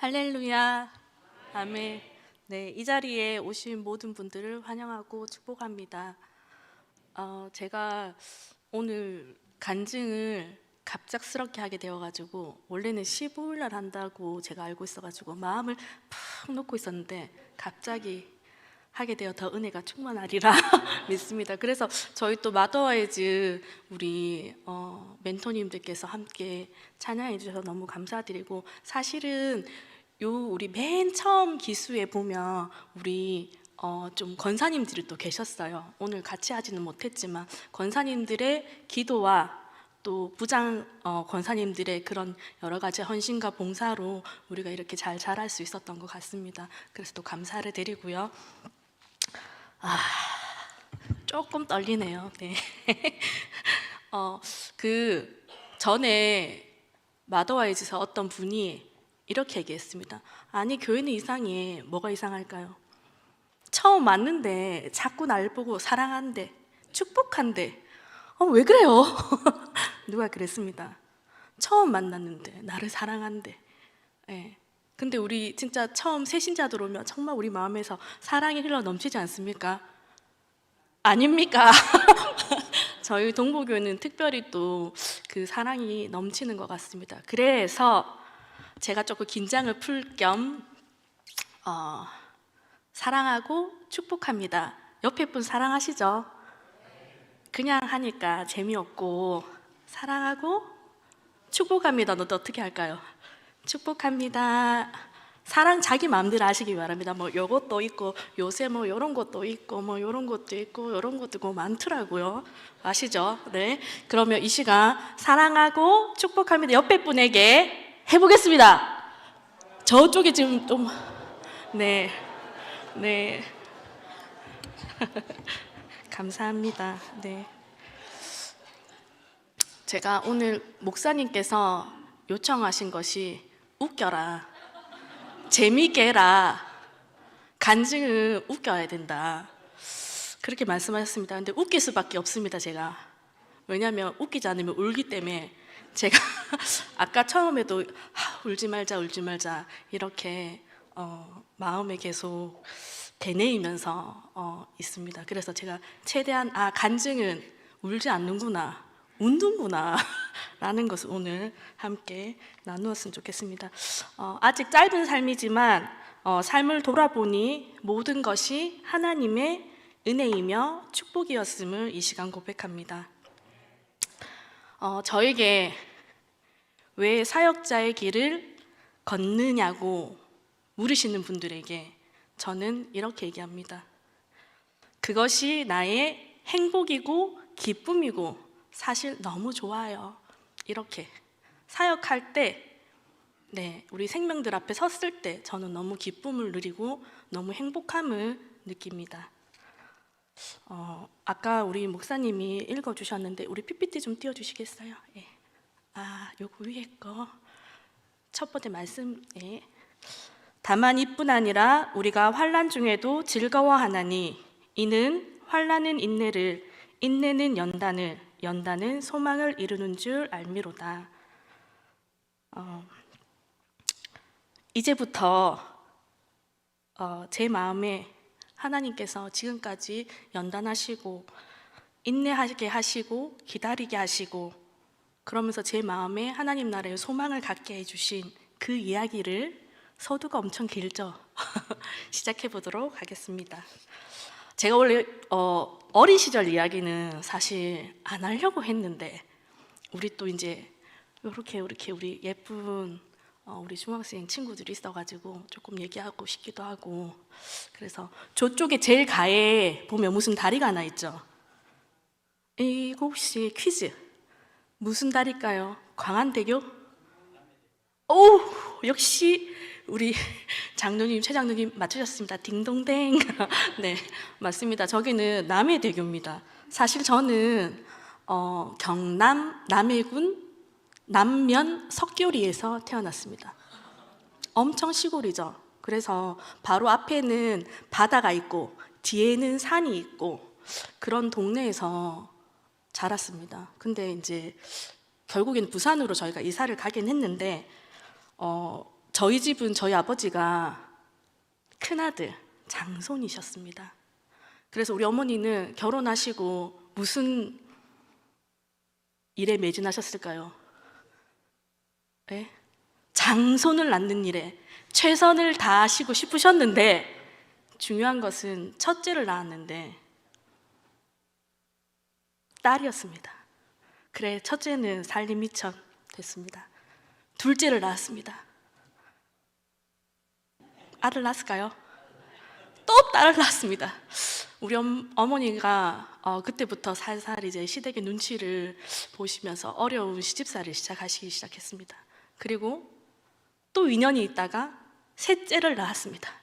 할렐루야. 아멘. 네, 이 자리에 오신 모든 분들을 환영하고 축복합니다. 제가 오늘 간증을 갑작스럽게 하게 되어가지고 원래는 15일 날 한다고 제가 알고 있어가지고 마음을 푹 놓고 있었는데 갑자기 하게 되어 더 은혜가 충만하리라 믿습니다. 그래서 저희 또 마더와이즈 우리 멘토님들께서 함께 찬양해 주셔서 너무 감사드리고, 사실은 우리 맨 처음 기수에 보면 우리 좀 권사님들이 또 계셨어요. 오늘 같이 하지는 못했지만 권사님들의 기도와 또 부장 권사님들의 그런 여러 가지 헌신과 봉사로 우리가 이렇게 잘 자랄 수 있었던 것 같습니다. 그래서 또 감사를 드리고요. 조금 떨리네요. 네. 그 전에 마더와이즈에서 어떤 분이 이렇게 얘기했습니다. 아니, 교회는 이상해. 뭐가 이상할까요? 처음 왔는데 자꾸 날 보고 사랑한대, 축복한대. 왜 그래요? 누가 그랬습니다. 처음 만났는데 나를 사랑한대. 네. 근데 우리 진짜 처음 새신자들 오면 정말 우리 마음에서 사랑이 흘러 넘치지 않습니까? 아닙니까? 저희 동부교회는 특별히 또 그 사랑이 넘치는 것 같습니다. 그래서 제가 조금 긴장을 풀 겸 사랑하고 축복합니다. 옆에 분 사랑하시죠? 그냥 하니까 재미없고 사랑하고 축복합니다. 너도 어떻게 할까요? 축복합니다. 사랑 자기 마음대로 하시기 바랍니다. 뭐 요것도 있고 요새 뭐 요런 것도 있고 뭐 요런 것도 있고 요런 것도 있고 많더라고요. 아시죠? 네. 그러면 이 시간 사랑하고 축복합니다. 옆에 분에게 해보겠습니다. 저쪽에 지금 좀 네. 감사합니다. 네. 제가 오늘 목사님께서 요청하신 것이 웃겨라, 재미있게 해라, 간증은 웃겨야 된다, 그렇게 말씀하셨습니다. 근데 웃길 수밖에 없습니다. 제가 왜냐하면 웃기지 않으면 울기 때문에 제가 아까 처음에도 울지 말자 이렇게 마음에 계속 되뇌이면서 있습니다. 그래서 제가 최대한 간증은 울지 않는구나, 웃는구나 라는 것을 오늘 함께 나누었으면 좋겠습니다. 아직 짧은 삶이지만 삶을 돌아보니 모든 것이 하나님의 은혜이며 축복이었음을 이 시간 고백합니다. 저에게 왜 사역자의 길을 걷느냐고 물으시는 분들에게 저는 이렇게 얘기합니다. 그것이 나의 행복이고 기쁨이고 사실 너무 좋아요. 이렇게 사역할 때, 네, 우리 생명들 앞에 섰을 때 저는 너무 기쁨을 누리고 너무 행복함을 느낍니다. 아까 우리 목사님이 읽어주셨는데 우리 PPT 좀 띄워주시겠어요? 예. 요거 위에 거 첫 번째 말씀. 예. 다만 이뿐 아니라 우리가 환난 중에도 즐거워하나니 이는 환난은 인내를, 인내는 연단을, 연단은 소망을 이루는 줄 알미로다. 이제부터 제 마음에 하나님께서 지금까지 연단하시고 인내하게 하시고 기다리게 하시고 그러면서 제 마음에 하나님 나라의 소망을 갖게 해주신 그 이야기를, 서두가 엄청 길죠? 시작해 보도록 하겠습니다. 제가 원래 어린 시절 이야기는 사실 안 하려고 했는데 우리 또 이제 이렇게 우리 예쁜 우리 중학생 친구들이 있어가지고 조금 얘기하고 싶기도 하고, 그래서 저쪽에 제일 가에 보면 무슨 다리가 하나 있죠? 이거 혹시 퀴즈 무슨 다리일까요? 광안대교? 오, 역시 우리 장로님, 최 장로님 맞추셨습니다. 딩동댕. 네, 맞습니다. 저기는 남해대교입니다. 사실 저는 경남 남해군 남면 석교리에서 태어났습니다. 엄청 시골이죠. 그래서 바로 앞에는 바다가 있고 뒤에는 산이 있고 그런 동네에서 자랐습니다. 근데 이제 결국엔 부산으로 저희가 이사를 가긴 했는데 저희 집은 저희 아버지가 큰아들 장손이셨습니다. 그래서 우리 어머니는 결혼하시고 무슨 일에 매진하셨을까요? 네? 장손을 낳는 일에 최선을 다하시고 싶으셨는데, 중요한 것은 첫째를 낳았는데 딸이었습니다. 그래, 첫째는 살림 미천 됐습니다. 둘째를 낳았습니다. 아들 낳았을까요? 또 딸을 낳았습니다. 우리 어머니가 그때부터 살살 이제 시댁의 눈치를 보시면서 어려운 시집살이를 시작했습니다. 그리고 또 2년이 있다가 셋째를 낳았습니다.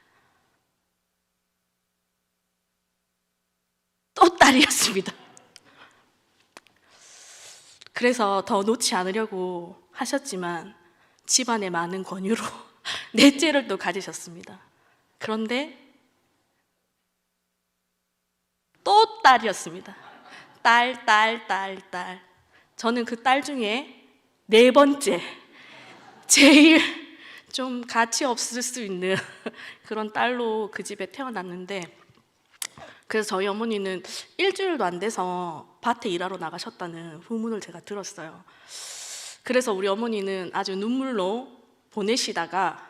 또 딸이었습니다. 그래서 더 놓지 않으려고 하셨지만 집안의 많은 권유로 넷째를 또 가지셨습니다. 그런데 또 딸이었습니다. 딸. 저는 그 딸 중에 4번째, 제일 좀 가치 없을 수 있는 그런 딸로 그 집에 태어났는데, 그래서 저희 어머니는 일주일도 안 돼서 밭에 일하러 나가셨다는 후문을 제가 들었어요. 그래서 우리 어머니는 아주 눈물로 보내시다가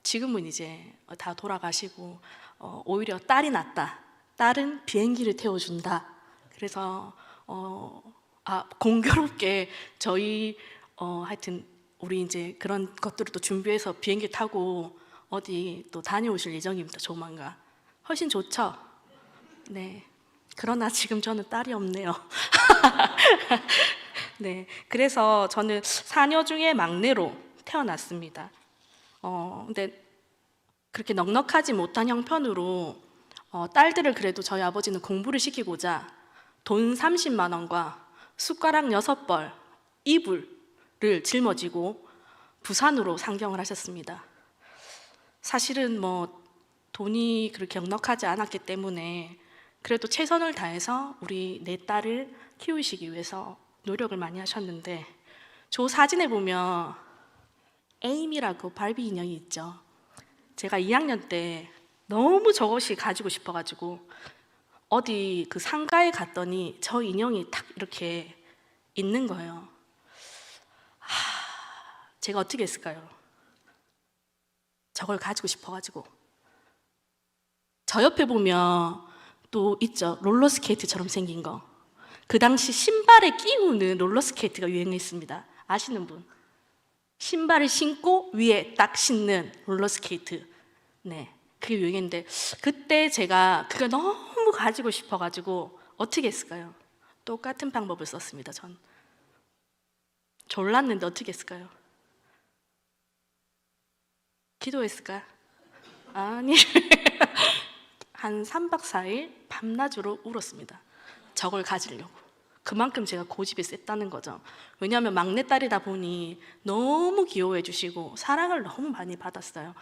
지금은 이제 다 돌아가시고 오히려 딸이 낫다. 딸은 비행기를 태워준다. 그래서 공교롭게 저희 하여튼 우리 이제 그런 것들을 또 준비해서 비행기 타고 어디 또 다녀오실 예정입니다. 조만간. 훨씬 좋죠? 네. 그러나 지금 저는 딸이 없네요. 네. 그래서 저는 자녀 중에 막내로 태어났습니다. 근데 그렇게 넉넉하지 못한 형편으로 딸들을 그래도 저희 아버지는 공부를 시키고자 돈 30만 원과 숟가락 6벌, 이불을 짊어지고 부산으로 상경을 하셨습니다. 사실은 돈이 그렇게 넉넉하지 않았기 때문에 그래도 최선을 다해서 우리 4딸을 키우시기 위해서 노력을 많이 하셨는데, 저 사진에 보면 에이미라고 바비 인형이 있죠. 제가 2학년 때 너무 저것이 가지고 싶어가지고 어디 그 상가에 갔더니 저 인형이 딱 이렇게 있는 거예요. 제가 어떻게 했을까요? 저걸 가지고 싶어가지고. 저 옆에 보면 또 있죠. 롤러스케이트처럼 생긴 거. 그 당시 신발에 끼우는 롤러스케이트가 유행했습니다. 아시는 분? 신발을 신고 위에 딱 신는 롤러스케이트. 네, 그게 유행인데 그때 제가 그거 너무 가지고 싶어가지고 어떻게 했을까요? 똑같은 방법을 썼습니다. 전 졸랐는데 어떻게 했을까요? 기도했을까요? 아니 한 3박 4일 밤낮으로 울었습니다. 저걸 가지려고. 그만큼 제가 고집이 셌다는 거죠. 왜냐하면 막내딸이다 보니 너무 귀여워해 주시고 사랑을 너무 많이 받았어요.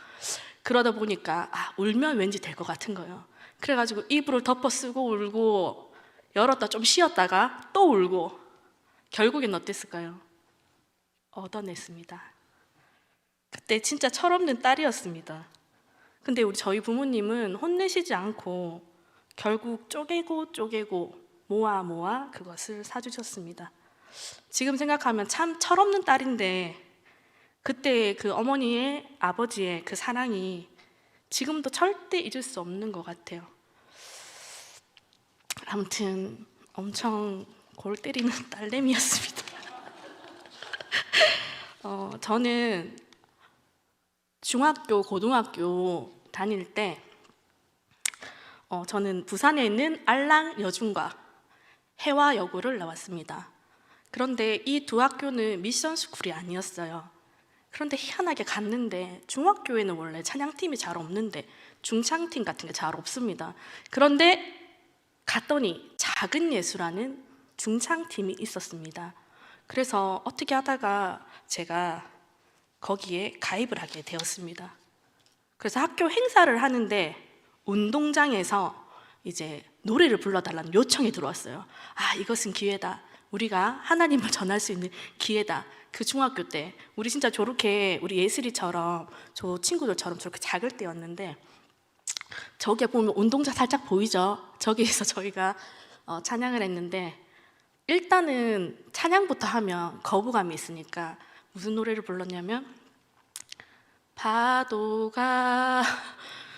그러다 보니까 울면 왠지 될 것 같은 거예요. 그래가지고 이불을 덮어 쓰고 울고 열었다 좀 쉬었다가 또 울고 결국엔 어땠을까요? 얻어냈습니다. 그때 진짜 철없는 딸이었습니다. 근데 저희 부모님은 혼내시지 않고 결국 쪼개고 모아 그것을 사주셨습니다. 지금 생각하면 참 철없는 딸인데 그때 그 어머니의 아버지의 그 사랑이 지금도 절대 잊을 수 없는 것 같아요. 아무튼 엄청 골 때리는 딸내미였습니다. 저는 중학교, 고등학교 다닐 때 저는 부산에 있는 알랑 여중과 해화여고를 나왔습니다. 그런데 이 두 학교는 미션 스쿨이 아니었어요. 그런데 희한하게 갔는데 중학교에는 원래 찬양팀이 잘 없는데 중창팀 같은 게 잘 없습니다. 그런데 갔더니 작은 예수라는 중창팀이 있었습니다. 그래서 어떻게 하다가 제가 거기에 가입을 하게 되었습니다. 그래서 학교 행사를 하는데 운동장에서 이제 노래를 불러달라는 요청이 들어왔어요. 이것은 기회다. 우리가 하나님을 전할 수 있는 기회다. 그 중학교 때 우리 진짜 저렇게 우리 예슬이처럼 저 친구들처럼 저렇게 작을 때였는데 저기에 보면 운동장 살짝 보이죠? 저기에서 저희가 찬양을 했는데 일단은 찬양부터 하면 거부감이 있으니까 무슨 노래를 불렀냐면 파도가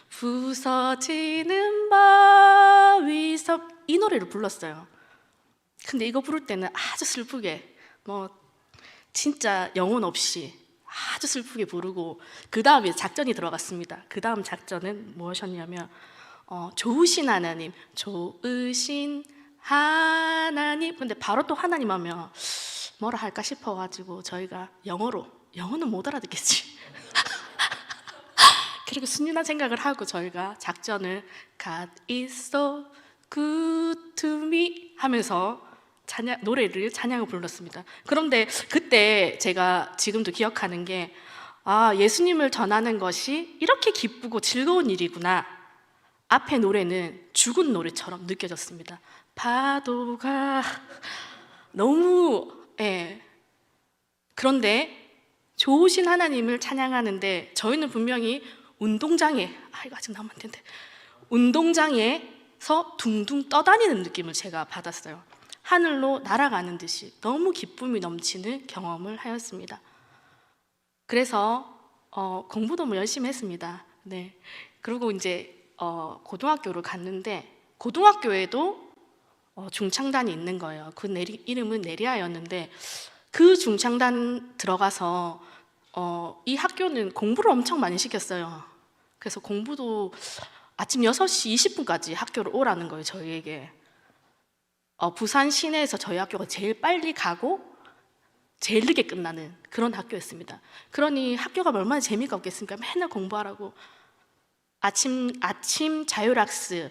부서지는 바위섬 이 노래를 불렀어요. 근데 이거 부를 때는 아주 슬프게 뭐 진짜 영혼 없이 아주 슬프게 부르고 그 다음에 작전이 들어갔습니다. 그 다음 작전은 무엇이었냐면 좋으신 하나님, 좋으신 하나님. 근데 바로 또 하나님 하면 뭐라 할까 싶어가지고 저희가 영어는 못 알아듣겠지. 그리고 순진한 생각을 하고 저희가 작전을 God is so good to me 하면서 찬양을 불렀습니다. 그런데 그때 제가 지금도 기억하는 게 예수님을 전하는 것이 이렇게 기쁘고 즐거운 일이구나. 앞에 노래는 죽은 노래처럼 느껴졌습니다. 파도가 너무 그런데 좋으신 하나님을 찬양하는데 저희는 분명히 운동장에 이거 아직 남으면 안 되는데 운동장에서 둥둥 떠다니는 느낌을 제가 받았어요. 하늘로 날아가는 듯이 너무 기쁨이 넘치는 경험을 하였습니다. 그래서 공부도 뭐 열심히 했습니다. 네. 그리고 이제 고등학교를 갔는데 고등학교에도 중창단이 있는 거예요. 그 이름은 내리아였는데 그 중창단 들어가서 이 학교는 공부를 엄청 많이 시켰어요. 그래서 공부도 아침 6시 20분까지 학교를 오라는 거예요, 저희에게. 부산 시내에서 저희 학교가 제일 빨리 가고 제일 늦게 끝나는 그런 학교였습니다. 그러니 학교가 얼마나 재미가 없겠습니까? 맨날 공부하라고. 아침 자율학습,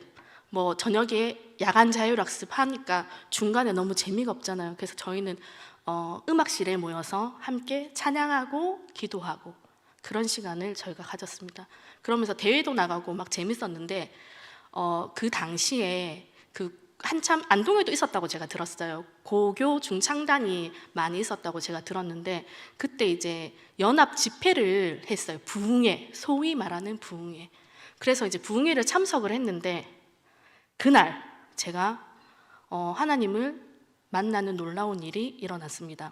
뭐 저녁에 야간 자율학습 하니까 중간에 너무 재미가 없잖아요. 그래서 저희는 음악실에 모여서 함께 찬양하고 기도하고 그런 시간을 저희가 가졌습니다. 그러면서 대회도 나가고 막 재밌었는데 그 당시에 한참 안동에도 있었다고 제가 들었어요. 고교 중창단이 많이 있었다고 제가 들었는데 그때 이제 연합 집회를 했어요. 부흥회, 소위 말하는 부흥회. 그래서 이제 부흥회를 참석을 했는데 그날 제가 하나님을 만나는 놀라운 일이 일어났습니다.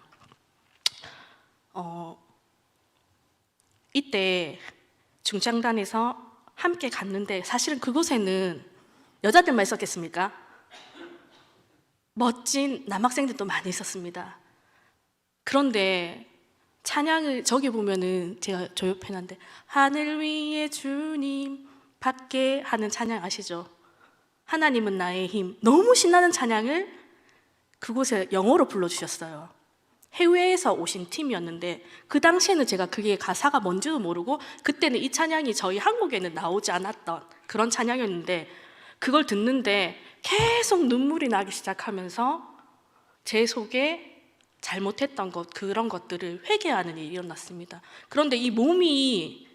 이때 중창단에서 함께 갔는데 사실은 그곳에는 여자들만 있었겠습니까? 멋진 남학생들도 많이 있었습니다. 그런데 찬양을 저기 보면은 제가 조용해놨는데 하늘 위에 주님 밖에 하는 찬양 아시죠? 하나님은 나의 힘. 너무 신나는 찬양을 그곳에 영어로 불러주셨어요. 해외에서 오신 팀이었는데 그 당시에는 제가 그게 가사가 뭔지도 모르고 그때는 이 찬양이 저희 한국에는 나오지 않았던 그런 찬양이었는데 그걸 듣는데 계속 눈물이 나기 시작하면서 제 속에 잘못했던 것, 그런 것들을 회개하는 일이 일어났습니다. 그런데 이 몸이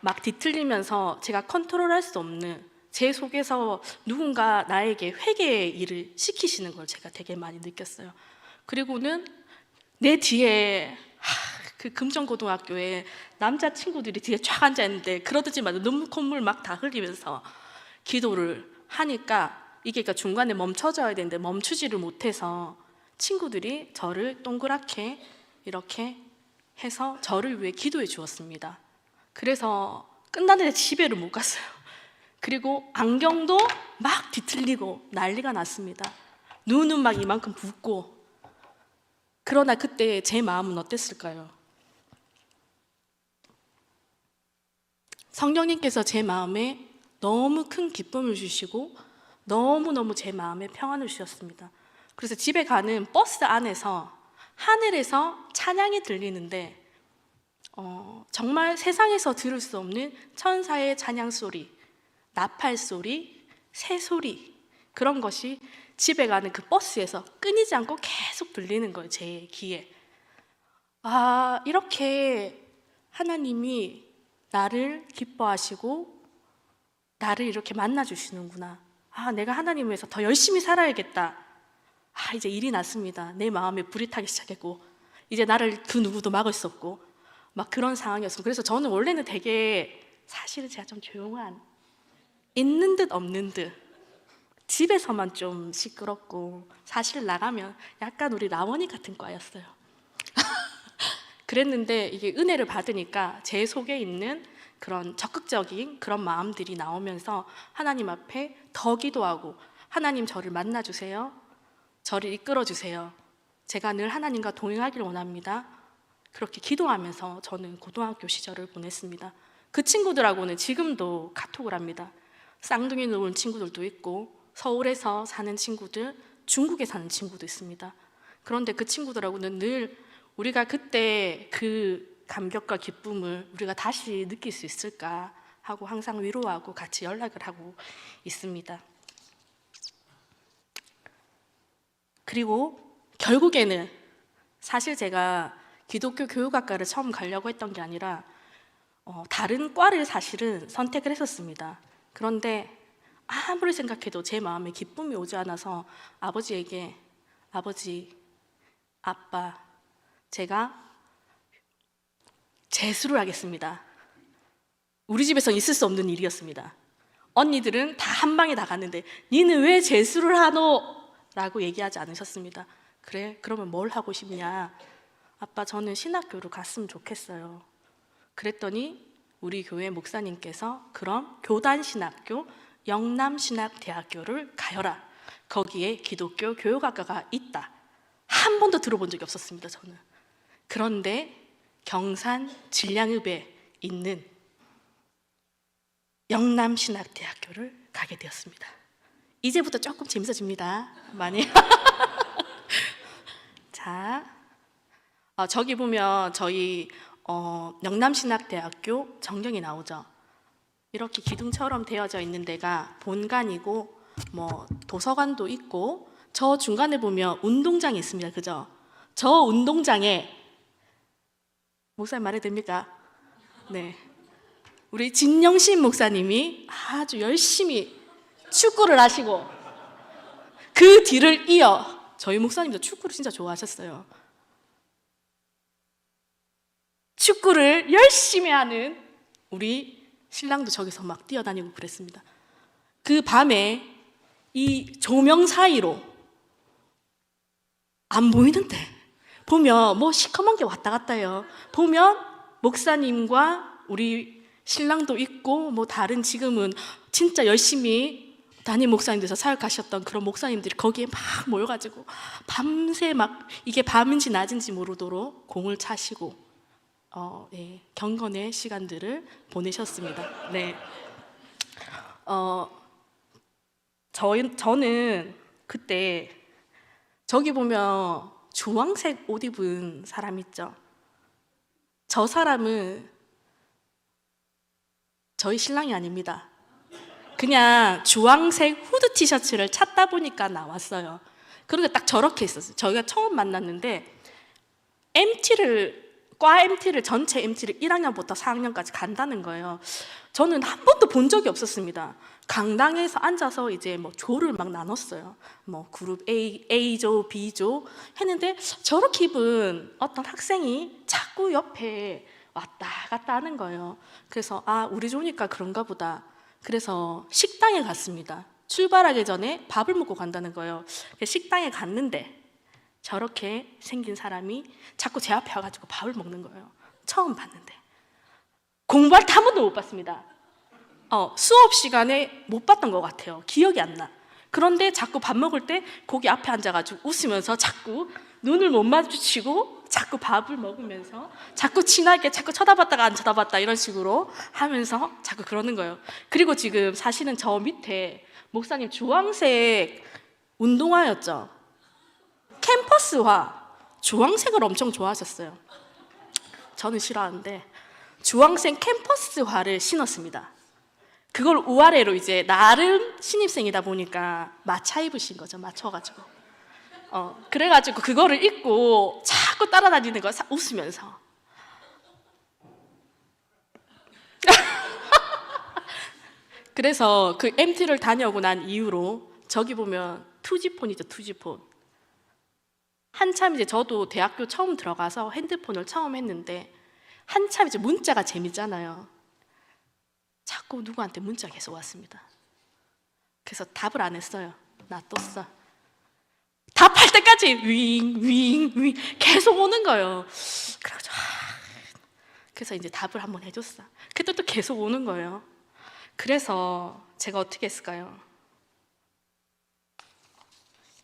막 뒤틀리면서 제가 컨트롤할 수 없는 제 속에서 누군가 나에게 회개의 일을 시키시는 걸 제가 되게 많이 느꼈어요. 그리고는 내 뒤에 그 금정고등학교에 남자친구들이 뒤에 쫙 앉아있는데 그러더지만 눈물 콧물 막 다 흘리면서 기도를 하니까 이게 그러니까 중간에 멈춰져야 되는데 멈추지를 못해서 친구들이 저를 동그랗게 이렇게 해서 저를 위해 기도해 주었습니다. 그래서 끝났는데 집에를 못 갔어요. 그리고 안경도 막 뒤틀리고 난리가 났습니다. 눈은 막 이만큼 붓고. 그러나 그때 제 마음은 어땠을까요? 성령님께서 제 마음에 너무 큰 기쁨을 주시고 너무너무 제 마음에 평안을 주셨습니다. 그래서 집에 가는 버스 안에서 하늘에서 찬양이 들리는데 정말 세상에서 들을 수 없는 천사의 찬양 소리, 나팔 소리, 새 소리 그런 것이 집에 가는 그 버스에서 끊이지 않고 계속 들리는 거예요. 제 귀에. 이렇게 하나님이 나를 기뻐하시고 나를 이렇게 만나주시는구나. 내가 하나님을 위해서 더 열심히 살아야겠다. 이제 일이 났습니다. 내 마음에 불이 타기 시작했고 이제 나를 그 누구도 막을 수 없고 막 그런 상황이었어요. 그래서 저는 원래는 되게 사실은 제가 좀 조용한, 있는 듯 없는 듯, 집에서만 좀 시끄럽고 사실 나가면 약간 우리 라원이 같은 과였어요. 그랬는데 이게 은혜를 받으니까 제 속에 있는 그런 적극적인 그런 마음들이 나오면서 하나님 앞에 더 기도하고, 하나님 저를 만나주세요, 저를 이끌어주세요, 제가 늘 하나님과 동행하기를 원합니다. 그렇게 기도하면서 저는 고등학교 시절을 보냈습니다. 그 친구들하고는 지금도 카톡을 합니다. 쌍둥이 놓은 친구들도 있고 서울에서 사는 친구들, 중국에 사는 친구도 있습니다. 그런데 그 친구들하고는 늘 우리가 그때 그 감격과 기쁨을 우리가 다시 느낄 수 있을까 하고 항상 위로하고 같이 연락을 하고 있습니다. 그리고 결국에는 사실 제가 기독교 교육학과를 처음 가려고 했던 게 아니라 다른 과를 사실은 선택을 했었습니다. 그런데 아무리 생각해도 제 마음에 기쁨이 오지 않아서 아버지에게, 아버지, 아빠, 제가 재수를 하겠습니다. 우리 집에서 있을 수 없는 일이었습니다. 언니들은 다 한 방에 다 갔는데 니는 왜 재수를 하노? 라고 얘기하지 않으셨습니다. 그래, 그러면 뭘 하고 싶냐? 아빠, 저는 신학교로 갔으면 좋겠어요. 그랬더니 우리 교회 목사님께서 그럼 교단신학교 영남신학대학교를 가여라. 거기에 기독교 교육학과가 있다. 한 번도 들어본 적이 없었습니다, 저는. 그런데 경산 진량읍에 있는 영남신학대학교를 가게 되었습니다. 이제부터 조금 재밌어집니다. 많이. 자, 저기 보면 저희 영남신학대학교 전경이 나오죠. 이렇게 기둥처럼 되어져 있는 데가 본관이고 뭐 도서관도 있고, 저 중간에 보면 운동장이 있습니다. 그죠? 저 운동장에 목사님 말해도 됩니까? 네, 우리 진영신 목사님이 아주 열심히 축구를 하시고 그 뒤를 이어 저희 목사님도 축구를 진짜 좋아하셨어요. 축구를 열심히 하는 우리 신랑도 저기서 막 뛰어다니고 그랬습니다. 그 밤에 이 조명 사이로 안 보이는데 보면 뭐 시커먼 게 왔다 갔다 해요. 보면 목사님과 우리 신랑도 있고 뭐 다른 지금은 진짜 열심히 담임 목사님들에서 사역하셨던 그런 목사님들이 거기에 막 모여가지고 밤새 막 이게 밤인지 낮인지 모르도록 공을 차시고 네, 경건의 시간들을 보내셨습니다. 네, 저는 그때 저기 보면 주황색 옷 입은 사람 있죠? 저 사람은 저희 신랑이 아닙니다. 그냥 주황색 후드 티셔츠를 찾다 보니까 나왔어요. 그러니까 딱 저렇게 있었어요. 저희가 처음 만났는데 과 MT를 전체 MT를 1학년부터 4학년까지 간다는 거예요. 저는 한 번도 본 적이 없었습니다. 강당에서 앉아서 이제 뭐 조를 막 나눴어요. 뭐 그룹 A조, B조 했는데 저렇게 입은 어떤 학생이 자꾸 옆에 왔다 갔다 하는 거예요. 그래서 우리 조니까 그런가 보다. 그래서 식당에 갔습니다. 출발하기 전에 밥을 먹고 간다는 거예요. 식당에 갔는데 저렇게 생긴 사람이 자꾸 제 앞에 와가지고 밥을 먹는 거예요. 처음 봤는데 공부할 때 한 번도 못 봤습니다. 수업 시간에 못 봤던 것 같아요. 기억이 안 나. 그런데 자꾸 밥 먹을 때 거기 앞에 앉아가지고 웃으면서 자꾸 눈을 못 마주치고 자꾸 밥을 먹으면서 자꾸 친하게 자꾸 쳐다봤다가 안 쳐다봤다 이런 식으로 하면서 자꾸 그러는 거예요. 그리고 지금 사실은 저 밑에 목사님 주황색 운동화였죠. 캠퍼스화 주황색을 엄청 좋아하셨어요. 저는 싫어하는데 주황색 캠퍼스화를 신었습니다. 그걸 우아래로 이제 나름 신입생이다 보니까 맞춰 입으신 거죠. 맞춰가지고 그래가지고 그거를 입고 자꾸 따라다니는 거 웃으면서 그래서 그 MT를 다녀오고 난 이후로 저기 보면 투지폰이죠. 투지폰 한참 이제 저도 대학교 처음 들어가서 핸드폰을 처음 했는데 한참 이제 문자가 재밌잖아요. 자꾸 누구한테 문자 계속 왔습니다. 그래서 답을 안 했어요. 놔뒀어. 답할 때까지 윙 계속 오는 거예요. 그래서 이제 답을 한번 해줬어. 그때 또 계속 오는 거예요. 그래서 제가 어떻게 했을까요?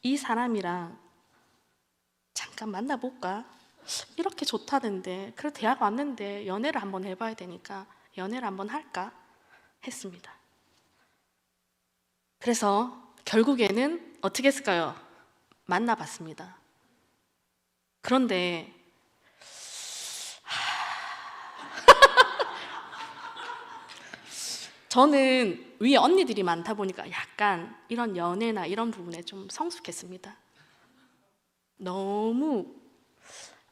이 사람이랑 잠깐 만나볼까? 이렇게 좋다는데, 그래 대학 왔는데 연애를 한번 해봐야 되니까 연애를 한번 할까? 했습니다. 그래서 결국에는 어떻게 했을까요? 만나봤습니다. 그런데 저는 위에 언니들이 많다 보니까 약간 이런 연애나 이런 부분에 좀 성숙했습니다. 너무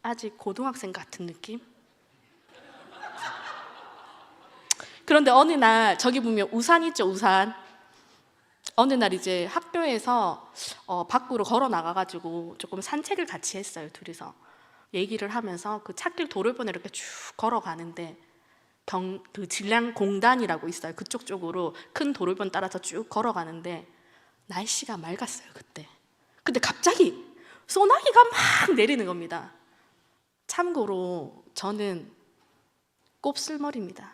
아직 고등학생 같은 느낌? 그런데 어느 날 저기 보면 우산 있죠, 우산. 어느 날 이제 학교에서 밖으로 걸어 나가가지고 조금 산책을 같이 했어요, 둘이서. 얘기를 하면서 그 찻길 도로변에 이렇게 쭉 걸어가는데 그 질량공단이라고 있어요. 그쪽 쪽으로 큰 도로변 따라서 쭉 걸어가는데 날씨가 맑았어요, 그때. 근데 갑자기 소나기가 막 내리는 겁니다. 참고로 저는 곱슬머리입니다.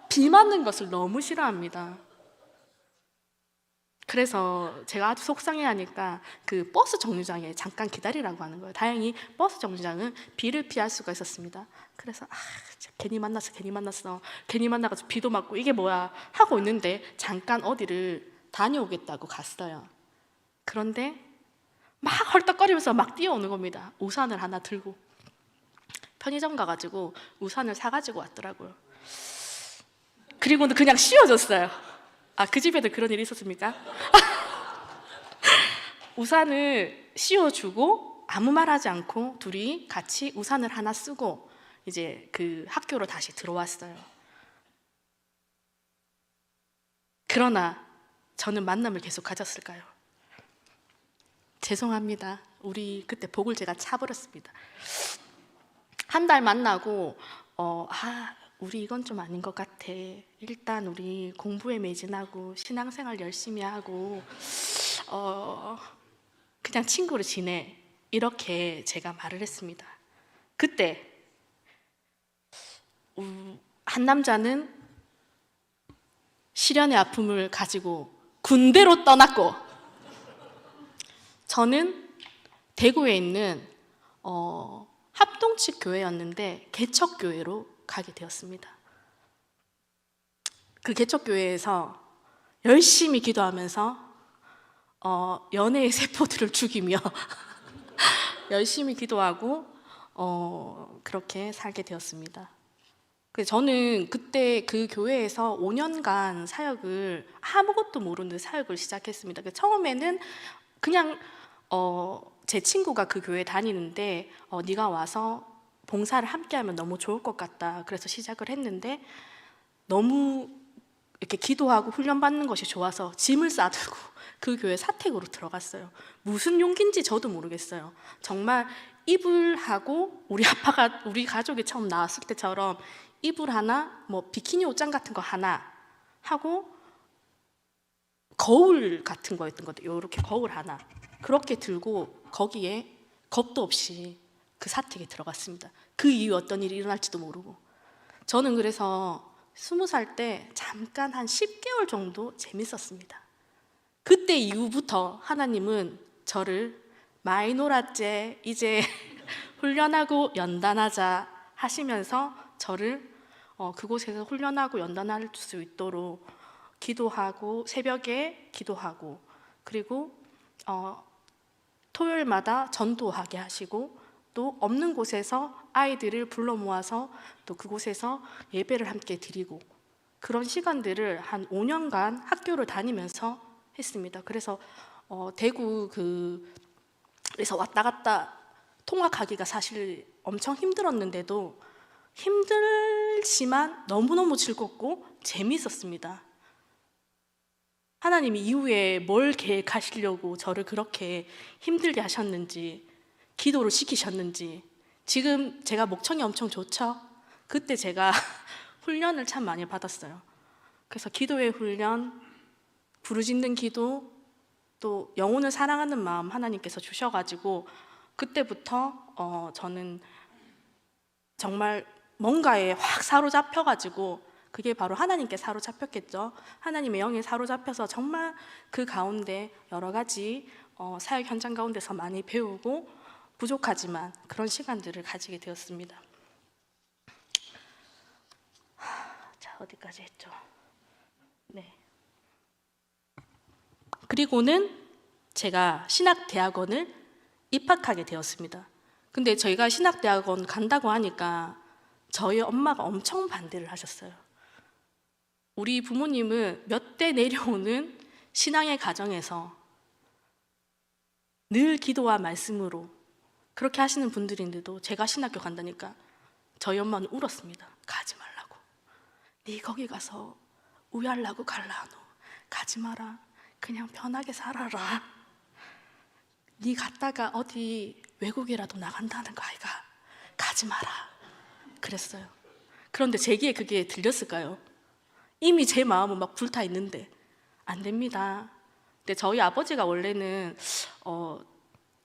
비 맞는 것을 너무 싫어합니다. 그래서 제가 아주 속상해하니까 그 버스 정류장에 잠깐 기다리라고 하는 거예요. 다행히 버스 정류장은 비를 피할 수가 있었습니다. 그래서 괜히 만나가지고 비도 맞고 이게 뭐야 하고 있는데 잠깐 어디를 다녀오겠다고 갔어요. 그런데 막 헐떡거리면서 막 뛰어오는 겁니다. 우산을 하나 들고. 편의점 가가지고 우산을 사가지고 왔더라고요. 그리고는 그냥 씌워줬어요. 그 집에도 그런 일이 있었습니까? 우산을 씌워주고 아무 말 하지 않고 둘이 같이 우산을 하나 쓰고 이제 그 학교로 다시 들어왔어요. 그러나 저는 만남을 계속 가졌을까요? 죄송합니다. 우리 그때 복을 제가 차버렸습니다. 한 달 만나고 우리 이건 좀 아닌 것 같아. 일단 우리 공부에 매진하고 신앙생활 열심히 하고 그냥 친구로 지내. 이렇게 제가 말을 했습니다. 그때 한 남자는 시련의 아픔을 가지고 군대로 떠났고 저는 대구에 있는 합동측 교회였는데 개척교회로 가게 되었습니다. 그 개척교회에서 열심히 기도하면서 연애의 세포들을 죽이며 열심히 기도하고 그렇게 살게 되었습니다. 저는 그때 그 교회에서 5년간 사역을 아무것도 모르는 사역을 시작했습니다. 처음에는 그냥 제 친구가 그 교회 다니는데 네가 와서 봉사를 함께하면 너무 좋을 것 같다. 그래서 시작을 했는데 너무 이렇게 기도하고 훈련받는 것이 좋아서 짐을 싸들고 그 교회 사택으로 들어갔어요. 무슨 용기인지 저도 모르겠어요. 정말 이불하고 우리 가족이 처음 나왔을 때처럼 이불 하나, 뭐 비키니 옷장 같은 거 하나 하고 거울 같은 거였던 것 같아요. 이렇게 거울 하나 그렇게 들고 거기에 겁도 없이 그 사택에 들어갔습니다. 그 이후 어떤 일이 일어날지도 모르고. 저는 그래서 20살 때 잠깐 한 10개월 정도 재밌었습니다. 그때 이후부터 하나님은 저를 많이 놀았제, 이제 훈련하고 연단하자 하시면서 저를 그곳에서 훈련하고 연단할 수 있도록 기도하고 새벽에 기도하고 그리고 토요일마다 전도하게 하시고 또 없는 곳에서 아이들을 불러 모아서 또 그곳에서 예배를 함께 드리고 그런 시간들을 한 5년간 학교를 다니면서 했습니다. 그래서 대구 그래서 왔다 갔다 통학하기가 사실 엄청 힘들었는데도 힘들지만 너무너무 즐겁고 재미있었습니다. 하나님이 이후에 뭘 계획하시려고 저를 그렇게 힘들게 하셨는지, 기도를 시키셨는지. 지금 제가 목청이 엄청 좋죠? 그때 제가 훈련을 참 많이 받았어요. 그래서 기도의 훈련, 부르짖는 기도, 또 영혼을 사랑하는 마음 하나님께서 주셔가지고 그때부터 저는 정말 뭔가에 확 사로잡혀가지고, 그게 바로 하나님께 사로잡혔겠죠. 하나님의 영에 사로잡혀서 정말 그 가운데 여러 가지 사역 현장 가운데서 많이 배우고 부족하지만 그런 시간들을 가지게 되었습니다. 자, 어디까지 했죠? 네. 그리고는 제가 신학대학원을 입학하게 되었습니다. 근데 저희가 신학대학원 간다고 하니까 저희 엄마가 엄청 반대를 하셨어요. 우리 부모님은 몇 대 내려오는 신앙의 가정에서 늘 기도와 말씀으로 그렇게 하시는 분들인데도 제가 신학교 간다니까 저희 엄마는 울었습니다. 가지 말라고. 네 거기 가서 우야려고 갈라노. 가지 마라. 그냥 편하게 살아라. 네 갔다가 어디 외국이라도 나간다는 거 아이가. 가지 마라. 그랬어요. 그런데 제기에 그게 들렸을까요? 이미 제 마음은 막 불타 있는데 안 됩니다. 근데 저희 아버지가 원래는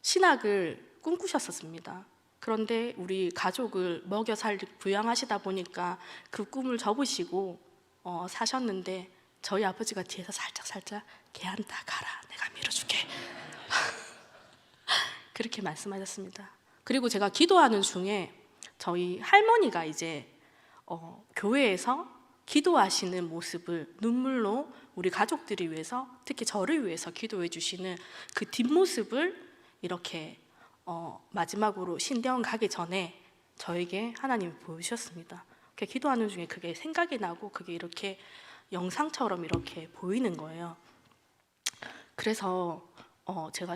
신학을 꿈꾸셨었습니다. 그런데 우리 가족을 먹여 살리고 부양하시다 보니까 그 꿈을 접으시고 사셨는데 저희 아버지가 뒤에서 살짝 걔한테 가라. 내가 밀어줄게. 그렇게 말씀하셨습니다. 그리고 제가 기도하는 중에 저희 할머니가 이제 교회에서 기도하시는 모습을 눈물로 우리 가족들이 위해서, 특히 저를 위해서 기도해 주시는 그 뒷모습을 이렇게 마지막으로 신대원 가기 전에 저에게 하나님이 보여주셨습니다. 기도하는 중에 그게 생각이 나고 그게 이렇게 영상처럼 이렇게 보이는 거예요. 그래서 제가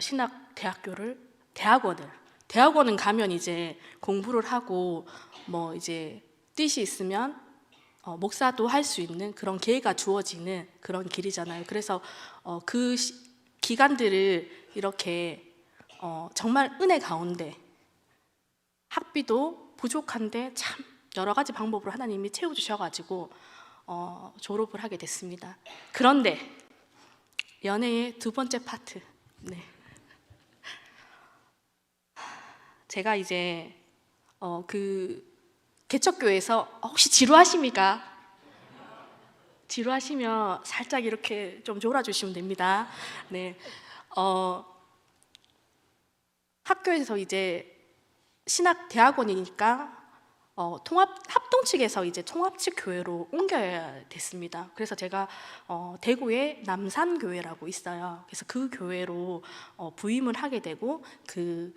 대학원은 가면 이제 공부를 하고 뭐 이제 뜻이 있으면 목사도 할 수 있는 그런 기회가 주어지는 그런 길이잖아요. 그래서 그 기간들을 이렇게 정말 은혜 가운데 학비도 부족한데 참 여러 가지 방법으로 하나님이 채워주셔가지고 졸업을 하게 됐습니다. 그런데 연애의 두 번째 파트, 네. 제가 이제 그 개척교회에서 혹시 지루하십니까? 지루하시면 살짝 이렇게 좀 졸아주시면 됩니다. 네. 학교에서 이제 신학대학원이니까 합동 측에서 이제 통합 측 교회로 옮겨야 됐습니다. 그래서 제가 대구에 남산교회라고 있어요. 그래서 그 교회로 부임을 하게 되고 그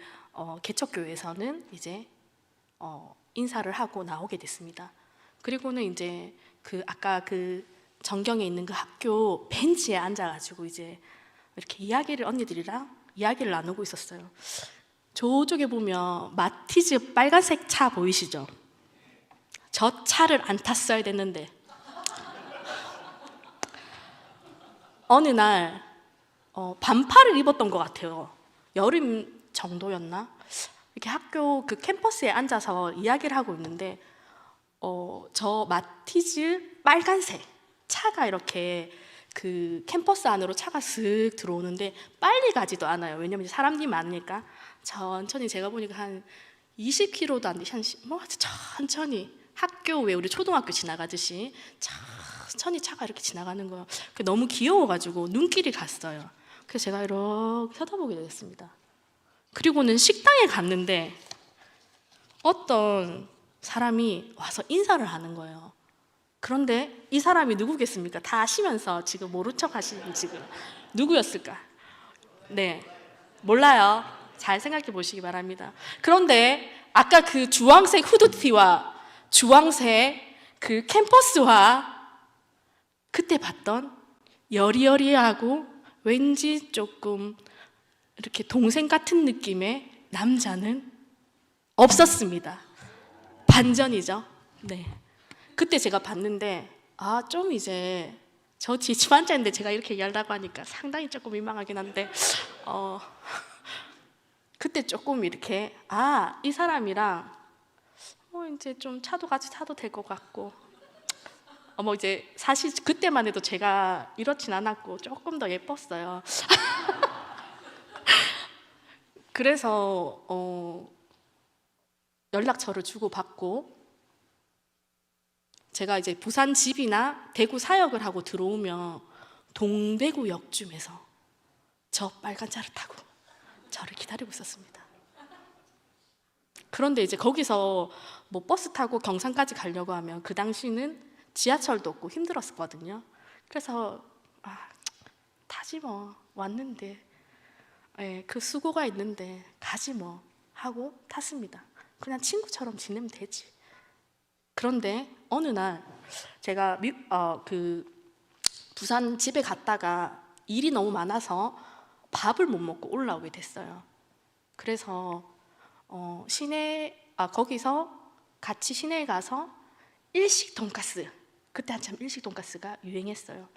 개척교회에서는 이제 인사를 하고 나오게 됐습니다. 그리고는 이제 그 아까 그 전경에 있는 그 학교 벤치에 앉아가지고 이제 이렇게 언니들이랑 이야기를 나누고 있었어요. 저쪽에 보면 마티즈 빨간색 차 보이시죠? 저 차를 안 탔어야 됐는데 어느 날 반팔을 입었던 것 같아요. 여름 정도였나? 이렇게 학교 그 캠퍼스에 앉아서 이야기를 하고 있는데 저 마티즈 빨간색 차가 이렇게 그 캠퍼스 안으로 차가 슥 들어오는데 빨리 가지도 않아요. 왜냐면 사람들이 많으니까 천천히, 제가 보니까 한 20km도 안 돼, 뭐 천천히 학교 왜 우리 초등학교 지나가듯이 천천히 차가 이렇게 지나가는 거예요. 너무 귀여워가지고 눈길이 갔어요. 그래서 제가 이렇게 쳐다보게 됐습니다. 그리고는 식당에 갔는데 어떤 사람이 와서 인사를 하는 거예요. 그런데 이 사람이 누구겠습니까? 다 아시면서 지금 모른 척 하시는 지금 누구였을까? 네, 몰라요. 잘 생각해 보시기 바랍니다. 그런데 아까 그 주황색 후드티와 주황색 그 캠퍼스와 그때 봤던 여리여리하고 왠지 조금 이렇게 동생 같은 느낌의 남자는 없었습니다. 반전이죠. 네. 그때 제가 봤는데 좀 이제 저 뒤에 집 앉아 있는데 제가 이렇게 얘기하려고 하니까 상당히 조금 민망하긴 한데 그때 조금 이렇게 이 사람이랑 이제 좀 차도 같이 타도 될 것 같고 뭐 이제 사실 그때만 해도 제가 이렇진 않았고 조금 더 예뻤어요. 그래서 연락처를 주고받고 제가 이제 부산 집이나 대구 사역을 하고 들어오면 동대구역쯤에서 저 빨간 차를 타고 저를 기다리고 있었습니다. 그런데 이제 거기서 뭐 버스 타고 경산까지 가려고 하면 그 당시는 지하철도 없고 힘들었거든요. 그래서 타지 뭐, 왔는데 그 수고가 있는데 가지 뭐 하고 탔습니다. 그냥 친구처럼 지내면 되지. 그런데 어느 날 제가 그 부산 집에 갔다가 일이 너무 많아서 밥을 못 먹고 올라오게 됐어요. 그래서 거기서 같이 시내에 가서 일식 돈가스, 그때 한참 일식 돈가스가 유행했어요.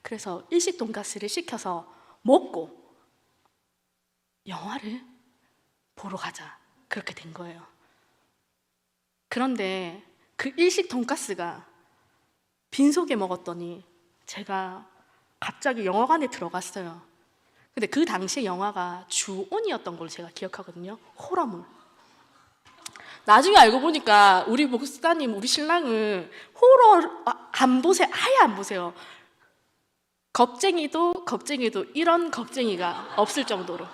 그래서 일식 돈가스를 시켜서 먹고 영화를 보러 가자, 그렇게 된 거예요. 그런데 그 일식 돈가스가 빈속에 먹었더니 제가 갑자기 영화관에 들어갔어요. 근데 그 당시에 영화가 주온이었던 걸 제가 기억하거든요. 호러물. 나중에 알고 보니까 우리 목사님, 우리 신랑은 호러 안 보세요. 아예 안 보세요. 겁쟁이도 이런 겁쟁이가 없을 정도로.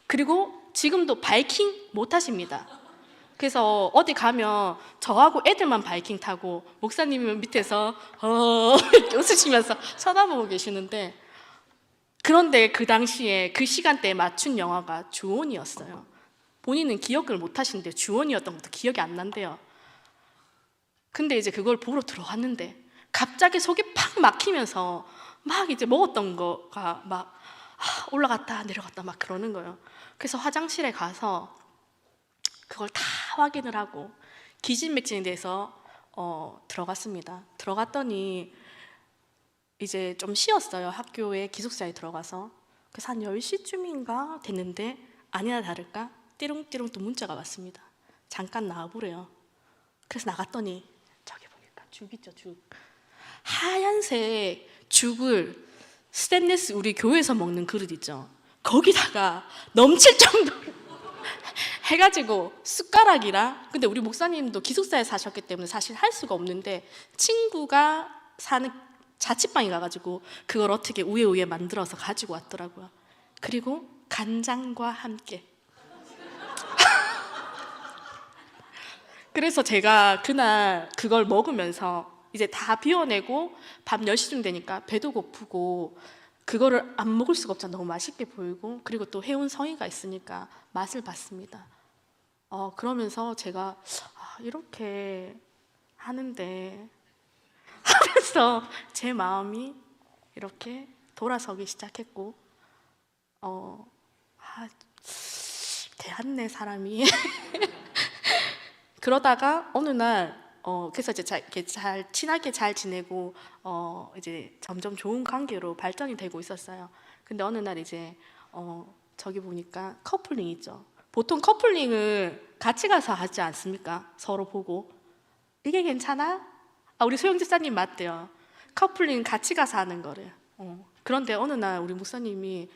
그리고 지금도 바이킹 못 하십니다. 그래서 어디 가면 저하고 애들만 바이킹 타고 목사님은 밑에서 이렇게 웃으시면서 쳐다보고 계시는데, 그런데 그 당시에 그 시간대에 맞춘 영화가 주온이었어요. 본인은 기억을 못 하시는데 주온이었던 것도 기억이 안 난대요. 근데 이제 그걸 보러 들어갔는데 갑자기 속이 팍 막히면서 막 이제 먹었던 거가 막 올라갔다 내려갔다 막 그러는 거예요. 그래서 화장실에 가서 그걸 다 확인을 하고 기진맥진에 대해서 들어갔습니다. 들어갔더니 이제 좀 쉬었어요. 학교에 기숙사에 들어가서. 그래서 한 10시쯤인가 됐는데 아니나 다를까 띠롱띠롱 또 문자가 왔습니다. 잠깐 나와보래요. 그래서 나갔더니 저기 보니까 죽 있죠, 죽. 하얀색 죽을 스테인리스 우리 교회에서 먹는 그릇 있죠. 거기다가 넘칠 정도로 해가지고 숟가락이랑, 근데 우리 목사님도 기숙사에 사셨기 때문에 사실 할 수가 없는데 친구가 사는 자취방에 가가지고 그걸 어떻게 우에 만들어서 가지고 왔더라고요. 그리고 간장과 함께. 그래서 제가 그날 그걸 먹으면서 이제 다 비워내고 밤 10시쯤 되니까 배도 고프고 그거를 안 먹을 수가 없잖아. 너무 맛있게 보이고 그리고 또 해운 성의가 있으니까 맛을 봤습니다. 그러면서 제가 이렇게 하는데 하면서 제 마음이 이렇게 돌아서기 시작했고 대한내 사람이 그러다가 어느 날 그래서 이제 잘 친하게 잘 지내고 이제 점점 좋은 관계로 발전이 되고 있었어요. 근데 어느 날 이제 저기 보니까 커플링 있죠. 보통 커플링을 같이 가서 하지 않습니까? 서로 보고 이게 괜찮아? 우리 소영 집사님 맞대요. 커플링 같이 가서 하는 거래요. 그런데 어느 날 우리 목사님이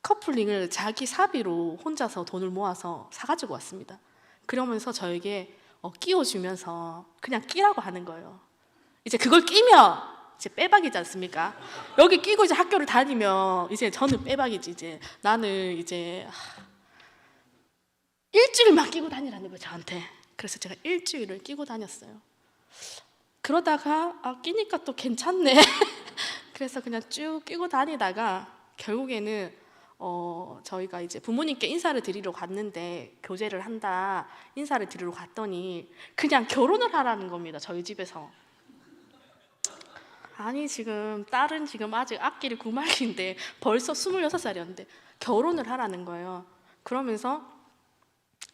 커플링을 자기 사비로 혼자서 돈을 모아서 사가지고 왔습니다. 그러면서 저에게 끼워주면서 그냥 끼라고 하는 거예요. 이제 그걸 끼면 이제 빼박이지 않습니까? 여기 끼고 이제 학교를 다니면 이제 저는 빼박이지. 이제 나는 이제 일주일만 끼고 다니라는 거예요, 저한테. 그래서 제가 일주일을 끼고 다녔어요. 그러다가 끼니까 또 괜찮네. 그래서 그냥 쭉 끼고 다니다가 결국에는 저희가 이제 부모님께 인사를 드리러 갔는데 교제를 한다 인사를 드리러 갔더니 그냥 결혼을 하라는 겁니다. 저희 집에서. 아니 지금 딸은 지금 아직 앞길이 9말인데 벌써 26살이었는데 결혼을 하라는 거예요. 그러면서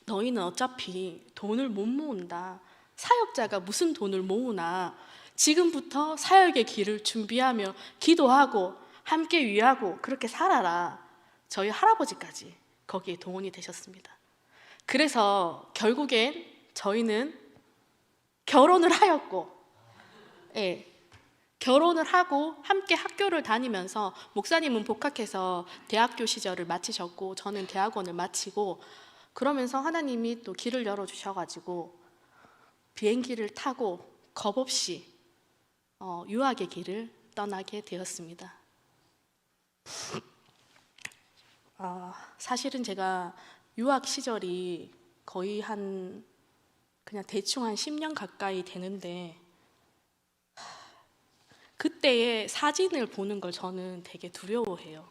너희는 어차피 돈을 못 모은다. 사역자가 무슨 돈을 모으나 지금부터 사역의 길을 준비하며 기도하고 함께 위하고 그렇게 살아라. 저희 할아버지까지 거기에 동원이 되셨습니다. 그래서 결국엔 저희는 결혼을 하였고, 예, 결혼을 하고 함께 학교를 다니면서 목사님은 복학해서 대학교 시절을 마치셨고 저는 대학원을 마치고, 그러면서 하나님이 또 길을 열어주셔가지고 비행기를 타고 겁없이 유학의 길을 떠나게 되었습니다. 사실은 제가 유학 시절이 거의 그냥 대충 한 10년 가까이 되는데, 그때의 사진을 보는 걸 저는 되게 두려워해요.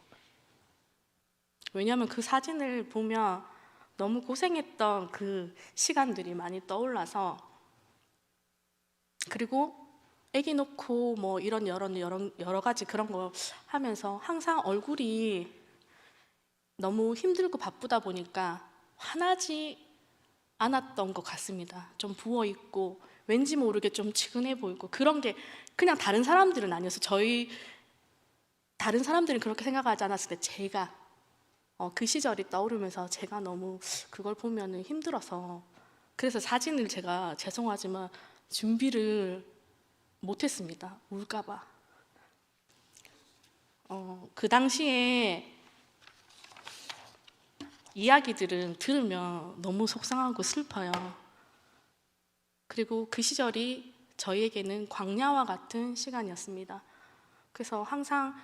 왜냐하면 그 사진을 보면 너무 고생했던 그 시간들이 많이 떠올라서, 그리고 아기 놓고 뭐 이런 여러 가지 그런 거 하면서 항상 얼굴이 너무 힘들고 바쁘다 보니까 환하지 않았던 것 같습니다. 좀 부어있고 왠지 모르게 좀 측은해 보이고, 그런 게 그냥 다른 사람들은 아니어서 다른 사람들은 그렇게 생각하지 않았을 때 제가 그 시절이 떠오르면서 제가 너무 그걸 보면은 힘들어서, 그래서 사진을 제가 죄송하지만 준비를 못했습니다. 울까봐. 그 당시에 이야기들은 들으면 너무 속상하고 슬퍼요. 그리고 그 시절이 저희에게는 광야와 같은 시간이었습니다. 그래서 항상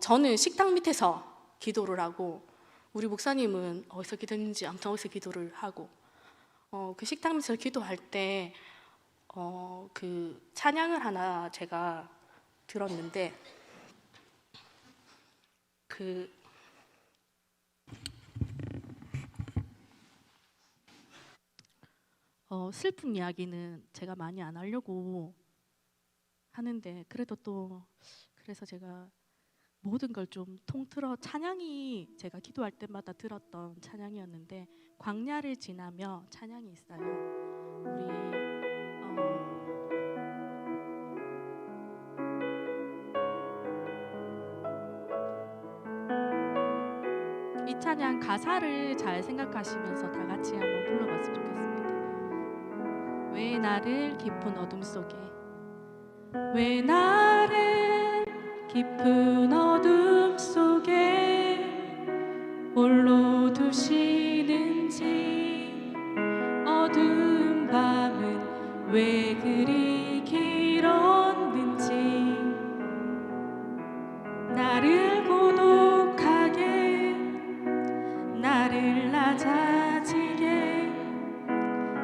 저는 식당 밑에서 기도를 하고, 우리 목사님은 어디서 기도했는지 아무튼 어디서 기도를 하고, 그 식당 밑에서 기도할 때 그 찬양을 하나 제가 들었는데, 슬픈 이야기는 제가 많이 안 하려고 하는데, 그래서 제가 모든 걸 좀 통틀어 찬양이 제가 기도할 때마다 들었던 찬양이었는데, 광야를 지나며 찬양이 있어요. 이 찬양 가사를 잘 생각하시면서 다 같이 한번 불러봤으면 좋겠습니다. 왜 나를 깊은 어둠 속에, 왜 나를 깊은 어둠 속에 홀로 두시는지, 어두운 밤은 왜 그리 길었는지, 나를 고독하게, 나를 낮아지게,